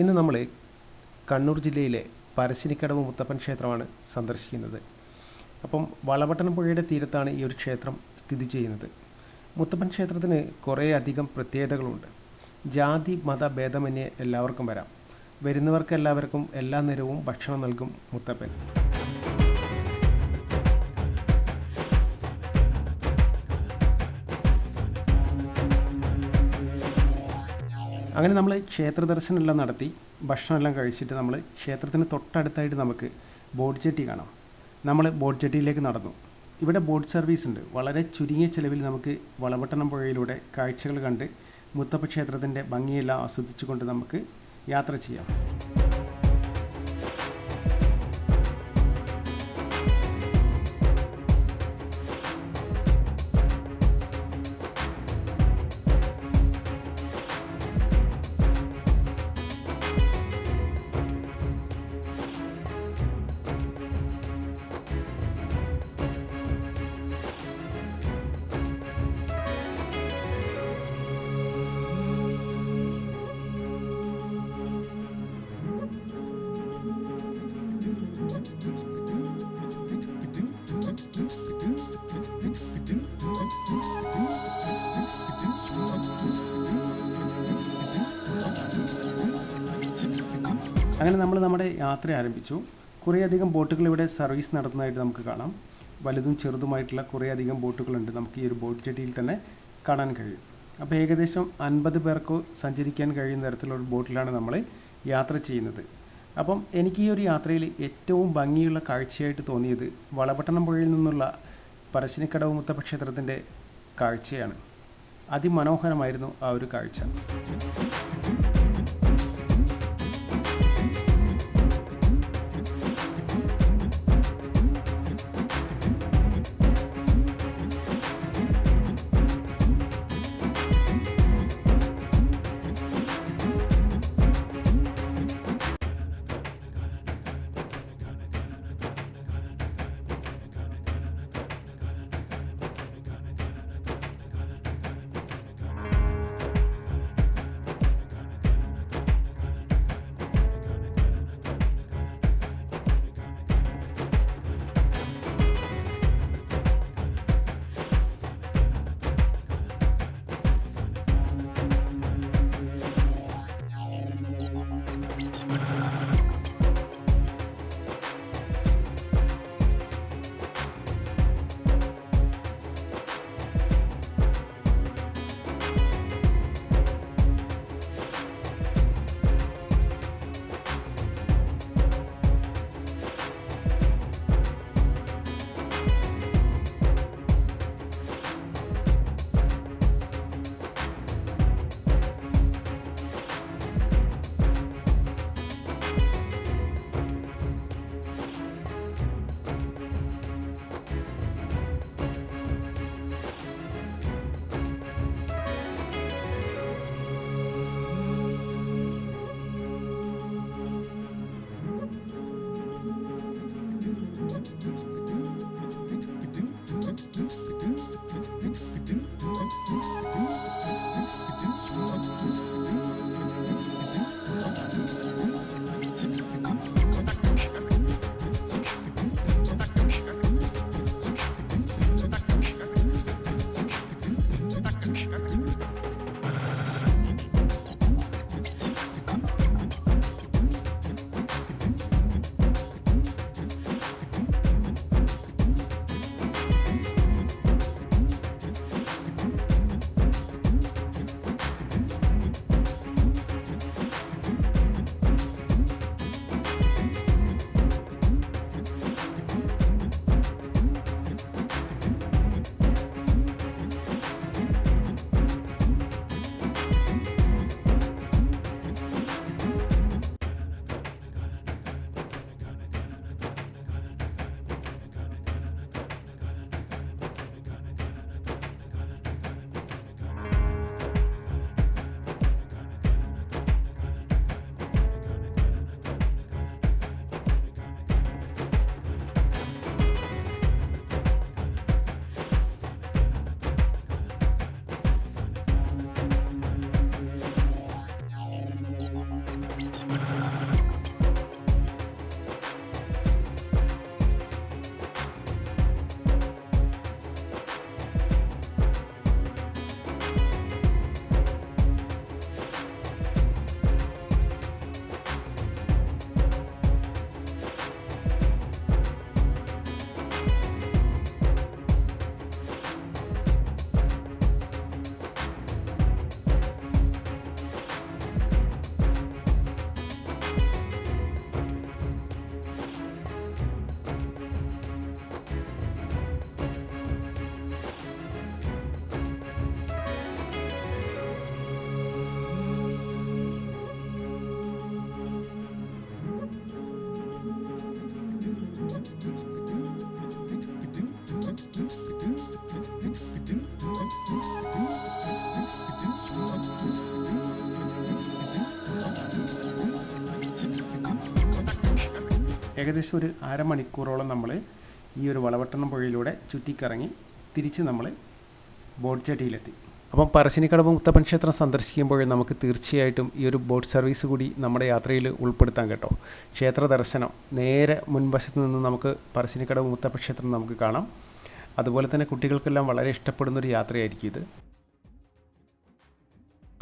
ഇന്ന് നമ്മൾ കണ്ണൂർ ജില്ലയിലെ പറശ്ശിനിക്കടവ് മുത്തപ്പൻ ക്ഷേത്രമാണ് സന്ദർശിക്കുന്നത്. അപ്പം വളപട്ടണം പുഴയുടെ തീരത്താണ് ഈ ഒരു ക്ഷേത്രം സ്ഥിതി ചെയ്യുന്നത്. മുത്തപ്പൻ ക്ഷേത്രത്തിന് കുറേ അധികം പ്രത്യേകതകളുണ്ട്. ജാതി മത ഭേദമന്യേ എല്ലാവർക്കും വരാം. വരുന്നവർക്ക് എല്ലാവർക്കും എല്ലാ നേരവും ഭക്ഷണം നൽകും മുത്തപ്പൻ. അങ്ങനെ നമ്മൾ ക്ഷേത്ര ദർശനമെല്ലാം നടത്തി ഭക്ഷണമെല്ലാം കഴിച്ചിട്ട് നമ്മൾ ക്ഷേത്രത്തിന് തൊട്ടടുത്തായിട്ട് നമുക്ക് ബോട്ട് ജെട്ടി കാണാം. നമ്മൾ ബോട്ട് ജെട്ടിയിലേക്ക് നടന്നു. ഇവിടെ ബോട്ട് സർവീസ് ഉണ്ട്. വളരെ ചുരുങ്ങിയ ചിലവിൽ നമുക്ക് വളപട്ടണം പുഴയിലൂടെ കാഴ്ചകൾ കണ്ട് മുത്തപ്പ ക്ഷേത്രത്തിൻ്റെ ഭംഗിയെല്ലാം ആസ്വദിച്ചുകൊണ്ട് നമുക്ക് യാത്ര ചെയ്യാം. അങ്ങനെ നമ്മൾ നമ്മുടെ യാത്ര ആരംഭിച്ചു. കുറേയധികം ബോട്ടുകൾ ഇവിടെ സർവീസ് നടത്തുന്നതായിട്ട് നമുക്ക് കാണാം. വലുതും ചെറുതുമായിട്ടുള്ള കുറേയധികം ബോട്ടുകളുണ്ട്. നമുക്ക് ഈ ഒരു ബോട്ട് ജെട്ടിയിൽ തന്നെ കാണാൻ കഴിയും. അപ്പോൾ ഏകദേശം 50 പേർക്ക് സഞ്ചരിക്കാൻ കഴിയുന്ന തരത്തിലുള്ള ഒരു ബോട്ടിലാണ് നമ്മൾ യാത്ര ചെയ്യുന്നത്. അപ്പം എനിക്ക് ഈ ഒരു യാത്രയിൽ ഏറ്റവും ഭംഗിയുള്ള കാഴ്ചയായിട്ട് തോന്നിയത് വളപട്ടണം പുഴയിൽ നിന്നുള്ള പറശ്ശിനിക്കടവ് മുത്തപ്പ ക്ഷേത്രത്തിൻ്റെ കാഴ്ചയാണ്. അതിമനോഹരമായിരുന്നു ആ ഒരു കാഴ്ച. ഏകദേശം ഒരു അരമണിക്കൂറോളം നമ്മൾ ഈ ഒരു വളവട്ടണം പുഴയിലൂടെ ചുറ്റിക്കറങ്ങി തിരിച്ച് നമ്മൾ ബോട്ട് ജെട്ടിയിലെത്തി. അപ്പം പറശ്ശിനിക്കടവ് മുത്തപ്പൻ ക്ഷേത്രം സന്ദർശിക്കുമ്പോൾ നമുക്ക് തീർച്ചയായിട്ടും ഈ ഒരു ബോട്ട് സർവീസ് കൂടി നമ്മുടെ യാത്രയിൽ ഉൾപ്പെടുത്താൻ കേട്ടോ. ക്ഷേത്ര ദർശനം നേരെ മുൻവശത്ത് നിന്ന് നമുക്ക് പറശ്ശിനിക്കടവ് മുത്തപ്പൻ ക്ഷേത്രം നമുക്ക് കാണാം. അതുപോലെ തന്നെ കുട്ടികൾക്കെല്ലാം വളരെ ഇഷ്ടപ്പെടുന്നൊരു യാത്രയായിരിക്കും ഇത്.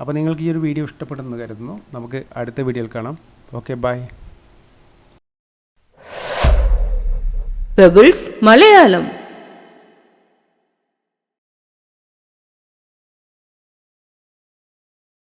അപ്പോൾ നിങ്ങൾക്ക് ഈ ഒരു വീഡിയോ ഇഷ്ടപ്പെടുന്നു കരുതുന്നു. നമുക്ക് അടുത്ത വീഡിയോയിൽ കാണാം. Okay, bye. Pebbles Malayalam.